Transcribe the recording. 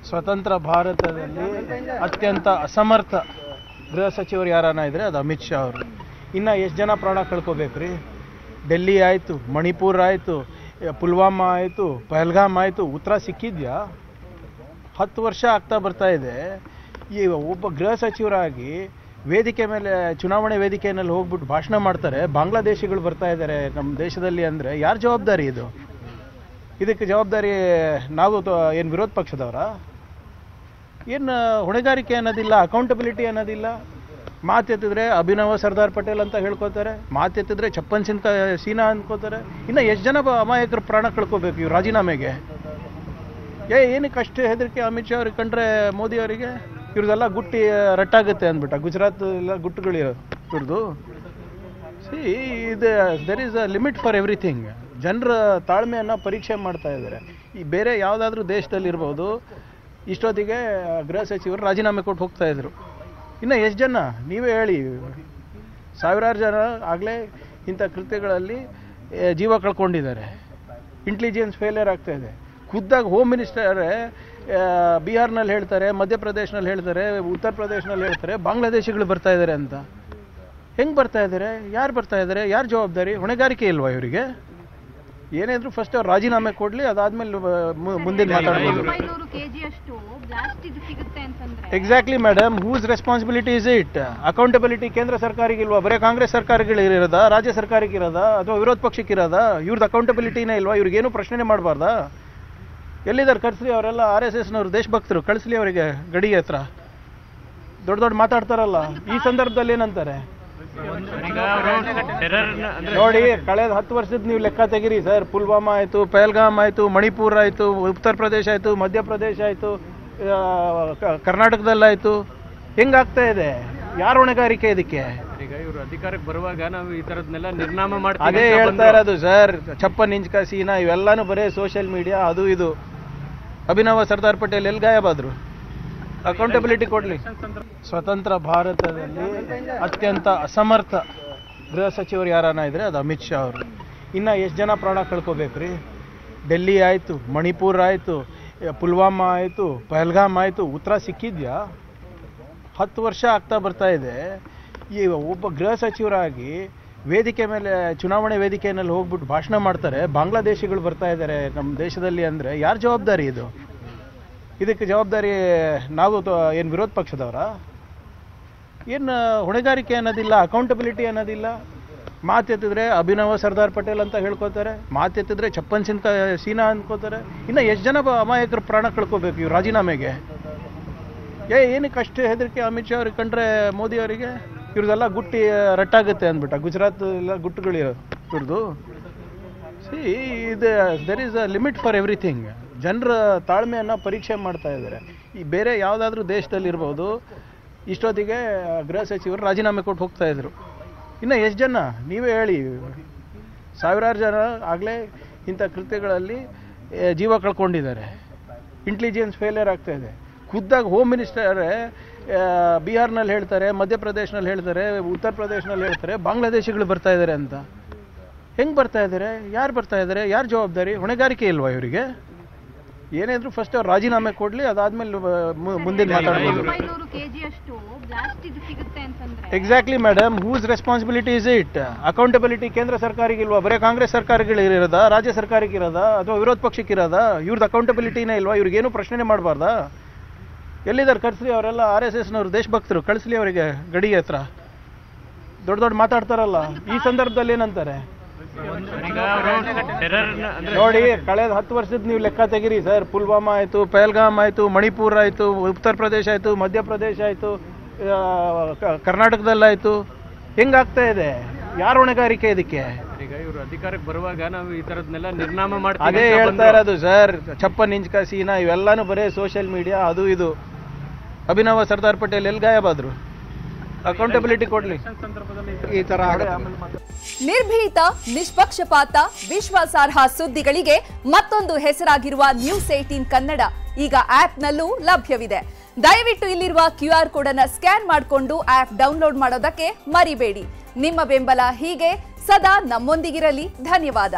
ಸ್ವತಂತ್ರ ಭಾರತದಲ್ಲಿ ಅತ್ಯಂತ ಅಸಮರ್ಥ ಗೃಹ ಸಚಿವರು ಯಾರನ್ನ ಇದ್ರೆ ಅದು ಅಮಿತ್ ಶಾ ಅವರು. ಇನ್ನು ಎಷ್ಟು ಜನ ಪ್ರಾಣ ಕಳ್ಕೋಬೇಕ್ರಿ? ಡೆಲ್ಲಿ ಆಯಿತು, ಮಣಿಪುರ ಆಯಿತು, ಪುಲ್ವಾಮಾ ಆಯಿತು, ಪಹಲ್ಗಾಮ್ ಆಯಿತು, ಉತ್ತರ ಸಿಕ್ಕಿದ್ಯಾ? 10 ವರ್ಷ ಆಗ್ತಾ ಬರ್ತಾ ಇದೆ. ಈ ಒಬ್ಬ ಗೃಹ ಸಚಿವರಾಗಿ ವೇದಿಕೆ ಮೇಲೆ, ಚುನಾವಣೆ ವೇದಿಕೆಯಲ್ಲಿ ಹೋಗ್ಬಿಟ್ಟು ಭಾಷಣ ಮಾಡ್ತಾರೆ, ಬಾಂಗ್ಲಾದೇಶಿಗಳು ಬರ್ತಾ ಇದ್ದಾರೆ ನಮ್ಮ ದೇಶದಲ್ಲಿ ಅಂದರೆ ಯಾರು ಜವಾಬ್ದಾರಿ? ಇದಕ್ಕೆ ಜವಾಬ್ದಾರಿ ನಾವು ಏನು ವಿರೋಧ ಪಕ್ಷದವರ? ಏನು ಹೊಣೆಗಾರಿಕೆ ಅನ್ನೋದಿಲ್ಲ, ಅಕೌಂಟಬಿಲಿಟಿ ಅನ್ನೋದಿಲ್ಲ. ಮಾತೆತ್ತಿದ್ರೆ ಅಭಿನವ ಸರ್ದಾರ್ ಪಟೇಲ್ ಅಂತ ಹೇಳ್ಕೊತಾರೆ, ಮಾತೆತ್ತಿದ್ರೆ ಛಪ್ಪನ್ ಸಿಂಗ್ ಸೀನಾ ಅನ್ಕೋತಾರೆ. ಇನ್ನು ಎಷ್ಟು ಜನ ಅಮಾಯಕರು ಪ್ರಾಣ ಕಳ್ಕೋಬೇಕು ಇವ್ರು ರಾಜೀನಾಮೆಗೆ? ಏನಕ್ಕೆ ಅಷ್ಟು ಹೆದರಿಕೆ ಅಮಿತ್ ಶಾ ಅವ್ರಿಗೆ ಕಂಡ್ರೆ ಮೋದಿ ಅವರಿಗೆ? ಇವ್ರದೆಲ್ಲ ಗುಟ್ಟಿ ರಟ್ಟಾಗುತ್ತೆ ಅಂದ್ಬಿಟ್ಟ, ಗುಜರಾತ್ ಎಲ್ಲ ಗುಟ್ಟುಗಳು ಇವ್ರದ್ದು. See there is a limit for everything. ಜನರ ತಾಳ್ಮೆಯನ್ನು ಪರೀಕ್ಷೆ ಮಾಡ್ತಾ ಇದ್ದಾರೆ. ಈ ಬೇರೆ ಯಾವುದಾದ್ರೂ ದೇಶದಲ್ಲಿರ್ಬೋದು, ಇಷ್ಟೊತ್ತಿಗೆ ಗೃಹ ಸಚಿವರು ರಾಜೀನಾಮೆ ಕೊಟ್ಟು ಹೋಗ್ತಾ ಇದ್ರು. ಇನ್ನು ಎಷ್ಟು ಜನ ನೀವೇ ಹೇಳಿ? ಸಾವಿರಾರು ಜನ ಆಗಲೇ ಇಂಥ ಕೃತ್ಯಗಳಲ್ಲಿ ಜೀವ ಕಳ್ಕೊಂಡಿದ್ದಾರೆ. ಇಂಟೆಲಿಜೆನ್ಸ್ ಫೇಲಿಯರ್ ಆಗ್ತಾ ಇದೆ. ಖುದ್ದಾಗಿ ಹೋಮ್ ಮಿನಿಸ್ಟರೇ ಬಿಹಾರ್ನಲ್ಲಿ ಹೇಳ್ತಾರೆ, ಮಧ್ಯಪ್ರದೇಶನಲ್ಲಿ ಹೇಳ್ತಾರೆ, ಉತ್ತರ ಪ್ರದೇಶನಲ್ಲಿ ಹೇಳ್ತಾರೆ ಬಾಂಗ್ಲಾದೇಶಿಗಳು ಬರ್ತಾ ಇದ್ದಾರೆ ಅಂತ. ಹೆಂಗೆ ಬರ್ತಾ ಇದ್ದಾರೆ? ಯಾರು ಬರ್ತಾ ಇದ್ದಾರೆ? ಯಾರು ಜವಾಬ್ದಾರಿ? ಹೊಣೆಗಾರಿಕೆ ಇಲ್ವಾ ಇವರಿಗೆ? ಏನಾದರೂ ಫಸ್ಟ್ ಅವ್ರು ರಾಜೀನಾಮೆ ಕೊಡಲಿ, ಅದಾದ್ಮೇಲೆ ಮುಂದಿನ ಮಾತಾಡ್ಬೋದು. Exactly madam, whose responsibility is it? Accountability ಕೇಂದ್ರ ಸರ್ಕಾರಕ್ಕೆ ಇಲ್ವಾ? ಬರೀ ಕಾಂಗ್ರೆಸ್ ಸರ್ಕಾರಗಳಿರೋದಾ? ರಾಜ್ಯ ಸರ್ಕಾರಕ್ಕೆ ಇರೋದಾ? ಅಥವಾ ವಿರೋಧ ಪಕ್ಷಕ್ಕೆ ಇರೋದಾ? ಇವ್ರದ್ದು ಅಕೌಂಟಬಿಲಿಟಿನೇ ಇಲ್ವಾ? ಇವ್ರಿಗೇನು ಪ್ರಶ್ನೆ ಮಾಡಬಾರ್ದಾ? ಎಲ್ಲಿದ್ದಾರೆ? ಕಳಿಸ್ಲಿ. ಅವರೆಲ್ಲ RSSನವ್ರು, ದೇಶಭಕ್ತರು, ಕಳಿಸ್ಲಿ ಅವರಿಗೆ ಗಡಿ ಹತ್ರ. ದೊಡ್ಡ ದೊಡ್ಡ ಮಾತಾಡ್ತಾರಲ್ಲ, ಈ ಸಂದರ್ಭದಲ್ಲಿ ಏನಂತಾರೆ ನೋಡಿ? ಕಳೆದ 10 ವರ್ಷದ ನೀವು ಲೆಕ್ಕ ತೆಗಿರಿ ಸರ್. ಪುಲ್ವಾಮಾ ಆಯಿತು, ಪಹಲ್ಗಾಮ್ ಆಯಿತು, ಮಣಿಪುರ ಆಯಿತು, ಉತ್ತರ ಪ್ರದೇಶ ಆಯಿತು, ಮಧ್ಯಪ್ರದೇಶ ಆಯಿತು, ಕರ್ನಾಟಕದಲ್ಲಾಯಿತು. ಹೆಂಗಾಗ್ತಾ ಇದೆ? ಯಾರು ಹೊಣೆಗಾರಿಕೆ ಇದಕ್ಕೆ? ಈಗ ಇವರು ಅಧಿಕಾರಕ್ಕೆ ಬರುವಾಗ ನಾವು ಈ ಥರದ್ನೆಲ್ಲ ನಿರ್ನಾಮ ಮಾಡ್ತೀವಿ. ಅದೇ ಹೇಳ್ತಾ ಇರೋದು ಸರ್. ಛಪ್ಪನ್ ಇಂಚ್ ಸೀನಾ ಇವೆಲ್ಲಾನು ಬರೀ ಸೋಷಿಯಲ್ ಮೀಡಿಯಾ, ಅದು ಇದು. ಅಭಿನವ ಸರ್ದಾರ್ ಪಟೇಲ್ ಎಲ್ಲಿ ಗಾಯಬಾದ್ರು? ಅಕೌಂಟಬಿಲಿಟಿ ಕೊಡಲಿ. ಸ್ವತಂತ್ರ ಭಾರತದಲ್ಲಿ ಅತ್ಯಂತ ಅಸಮರ್ಥ ಗೃಹ ಸಚಿವರು ಯಾರನ್ನ ಇದ್ರೆ ಅದು ಅಮಿತ್ ಶಾ ಅವರು. ಇನ್ನು ಎಷ್ಟು ಜನ ಪ್ರಾಣ ಕಳ್ಕೋಬೇಕ್ರಿ? ಡೆಲ್ಲಿ ಆಯಿತು, ಮಣಿಪುರ ಆಯಿತು, ಪುಲ್ವಾಮಾ ಆಯಿತು, ಪಹಲ್ಗಾಮ್ ಆಯಿತು, ಉತ್ತರ ಸಿಕ್ಕಿದ್ಯಾ? 10 ವರ್ಷ ಆಗ್ತಾ ಬರ್ತಾ ಇದೆ. ಈ ಒಬ್ಬ ಗೃಹ ಸಚಿವರಾಗಿ ವೇದಿಕೆ ಮೇಲೆ, ಚುನಾವಣೆ ವೇದಿಕೆಯಲ್ಲಿ ಹೋಗ್ಬಿಟ್ಟು ಭಾಷಣ ಮಾಡ್ತಾರೆ, ಬಾಂಗ್ಲಾದೇಶಿಗಳು ಬರ್ತಾ ಇದ್ದಾರೆ ನಮ್ಮ ದೇಶದಲ್ಲಿ ಅಂದರೆ ಯಾರು ಜವಾಬ್ದಾರಿ? ಇದಕ್ಕೆ ಜವಾಬ್ದಾರಿ ನಾವು ಏನು ವಿರೋಧ ಪಕ್ಷದವರ? ಏನು ಹೊಣೆಗಾರಿಕೆ ಅನ್ನೋದಿಲ್ಲ, ಅಕೌಂಟಬಿಲಿಟಿ ಅನ್ನೋದಿಲ್ಲ. ಮಾತೆತ್ತಿದ್ರೆ ಅಭಿನವ ಸರ್ದಾರ್ ಪಟೇಲ್ ಅಂತ ಹೇಳ್ಕೊತಾರೆ, ಮಾತೆತ್ತಿದ್ರೆ ಛಪ್ಪನ್ ಸಿಂಗ್ ಸೀನಾ ಅನ್ಕೋತಾರೆ. ಇನ್ನು ಎಷ್ಟು ಜನ ಅಮಾಯಕರು ಪ್ರಾಣ ಕಳ್ಕೋಬೇಕು ಇವ್ರು ರಾಜೀನಾಮೆಗೆ? ಏನಕ್ಕೆ ಅಷ್ಟು ಹೆದರಿಕೆ ಅಮಿತ್ ಶಾ ಅವ್ರಿಗೆ ಕಂಡ್ರೆ ಮೋದಿ ಅವರಿಗೆ? ಇವ್ರದೆಲ್ಲ ಗುಟ್ಟಿ ರಟ್ಟಾಗುತ್ತೆ ಅಂದ್ಬಿಟ್ಟ, ಗುಜರಾತ್ ಎಲ್ಲ ಗುಟ್ಟುಗಳು ಇವ್ರದ್ದು. See there is a limit for everything. ಜನರ ತಾಳ್ಮೆಯನ್ನು ಪರೀಕ್ಷೆ ಮಾಡ್ತಾ ಇದ್ದಾರೆ. ಈ ಬೇರೆ ಯಾವುದಾದ್ರೂ ದೇಶದಲ್ಲಿರ್ಬೋದು, ಇಷ್ಟೊತ್ತಿಗೆ ಗೃಹ ಸಚಿವರು ರಾಜೀನಾಮೆ ಕೊಟ್ಟು ಹೋಗ್ತಾ ಇದ್ರು. ಇನ್ನು ಎಷ್ಟು ಜನ ನೀವೇ ಹೇಳಿ? ಸಾವಿರಾರು ಜನ ಆಗಲೇ ಇಂಥ ಕೃತ್ಯಗಳಲ್ಲಿ ಜೀವ ಕಳ್ಕೊಂಡಿದ್ದಾರೆ. ಇಂಟೆಲಿಜೆನ್ಸ್ ಫೇಲಿಯರ್ ಆಗ್ತಾ ಇದೆ. ಖುದ್ದಾಗಿ ಹೋಮ್ ಮಿನಿಸ್ಟರೇ ಬಿಹಾರ್ನಲ್ಲಿ ಹೇಳ್ತಾರೆ, ಮಧ್ಯಪ್ರದೇಶನಲ್ಲಿ ಹೇಳ್ತಾರೆ, ಉತ್ತರ ಪ್ರದೇಶನಲ್ಲಿ ಹೇಳ್ತಾರೆ ಬಾಂಗ್ಲಾದೇಶಿಗಳು ಬರ್ತಾ ಇದ್ದಾರೆ ಅಂತ. ಹೆಂಗೆ ಬರ್ತಾ ಇದ್ದಾರೆ? ಯಾರು ಬರ್ತಾ ಇದ್ದಾರೆ? ಯಾರು ಜವಾಬ್ದಾರಿ? ಹೊಣೆಗಾರಿಕೆ ಇಲ್ವಾ ಇವರಿಗೆ? ಏನಾದರೂ ಫಸ್ಟ್ ಅವ್ರು ರಾಜೀನಾಮೆ ಕೊಡಲಿ, ಅದಾದ್ಮೇಲೆ ಮುಂದಿನ ಮಾತಾಡ್ಬೋದು. Exactly madam, whose responsibility is it? Accountability ಕೇಂದ್ರ ಸರ್ಕಾರಕ್ಕೆ ಇಲ್ವಾ? ಬರೀ ಕಾಂಗ್ರೆಸ್ ಸರ್ಕಾರಗಳಿರೋದಾ? ರಾಜ್ಯ ಸರ್ಕಾರಕ್ಕೆ ಇರೋದಾ? ಅಥವಾ ವಿರೋಧ ಪಕ್ಷಕ್ಕೆ ಇರೋದಾ? ಇವ್ರದ್ದು ಅಕೌಂಟಬಿಲಿಟಿನೇ ಇಲ್ವಾ? ಇವ್ರಿಗೇನು ಪ್ರಶ್ನೆ ಮಾಡಬಾರ್ದಾ? ಎಲ್ಲಿದ್ದಾರೆ? ಕಳಿಸ್ಲಿ. ಅವರೆಲ್ಲ RSSನವ್ರು, ದೇಶಭಕ್ತರು, ಕಳಿಸ್ಲಿ ಅವರಿಗೆ ಗಡಿ ಹತ್ರ. ದೊಡ್ಡ ದೊಡ್ಡ ಮಾತಾಡ್ತಾರಲ್ಲ, ಈ ಸಂದರ್ಭದಲ್ಲಿ ಏನಂತಾರೆ ನೋಡಿ? ಕಳೆದ 10 ವರ್ಷದ ನೀವು ಲೆಕ್ಕ ತೆಗಿರಿ ಸರ್. ಪುಲ್ವಾಮಾ ಆಯಿತು, ಪಹಲ್ಗಾಮ್ ಆಯಿತು, ಮಣಿಪುರ ಆಯಿತು, ಉತ್ತರ ಪ್ರದೇಶ ಆಯಿತು, ಮಧ್ಯಪ್ರದೇಶ ಆಯಿತು, ಕರ್ನಾಟಕದಲ್ಲಾಯಿತು. ಹೆಂಗಾಗ್ತಾ ಇದೆ? ಯಾರು ಹೊಣೆಗಾರಿಕೆ ಇದಕ್ಕೆ? ಈಗ ಇವರು ಅಧಿಕಾರಕ್ಕೆ ಬರುವಾಗ ನಾವು ಈ ಥರದ್ನೆಲ್ಲ ನಿರ್ನಾಮ ಮಾಡ್ತೀವಿ. ಅದೇ ಹೇಳ್ತಾ ಇರೋದು ಸರ್. ಛಪ್ಪನ್ ಇಂಚ್ ಸೀನಾ ಇವೆಲ್ಲಾನು ಬರೀ ಸೋಷಿಯಲ್ ಮೀಡಿಯಾ, ಅದು ಇದು. ಅಭಿನವ ಸರ್ದಾರ್ ಪಟೇಲ್ ಎಲ್ಲಿ ಗಾಯಬಾದ್ರು? ಅಕೌಂಟಬಿಲಿಟಿ ಕೊಡಲಿ. ಈ ತರ ನಿರ್ಭೀತ, ನಿಷ್ಪಕ್ಷಪಾತ, ವಿಶ್ವಾಸಾರ್ಹ ಸುದ್ದಿಗಳಿಗೆ ಮತ್ತೊಂದು ಹೆಸರಾಗಿರುವ News18 ಕನ್ನಡ ಈಗ ಆಪ್ನಲ್ಲೂ ಲಭ್ಯವಿದೆ. ದಯವಿಟ್ಟು ಇಲ್ಲಿರುವ QR ಕೋಡ್ ಅನ್ನು ಸ್ಕ್ಯಾನ್ ಮಾಡಿಕೊಂಡು ಆಪ್ ಡೌನ್ಲೋಡ್ ಮಾಡೋದಕ್ಕೆ ಮರಿಬೇಡಿ. ನಿಮ್ಮ ಬೆಂಬಲ ಹೀಗೆ ಸದಾ ನಮ್ಮೊಂದಿಗಿರಲಿ. ಧನ್ಯವಾದ.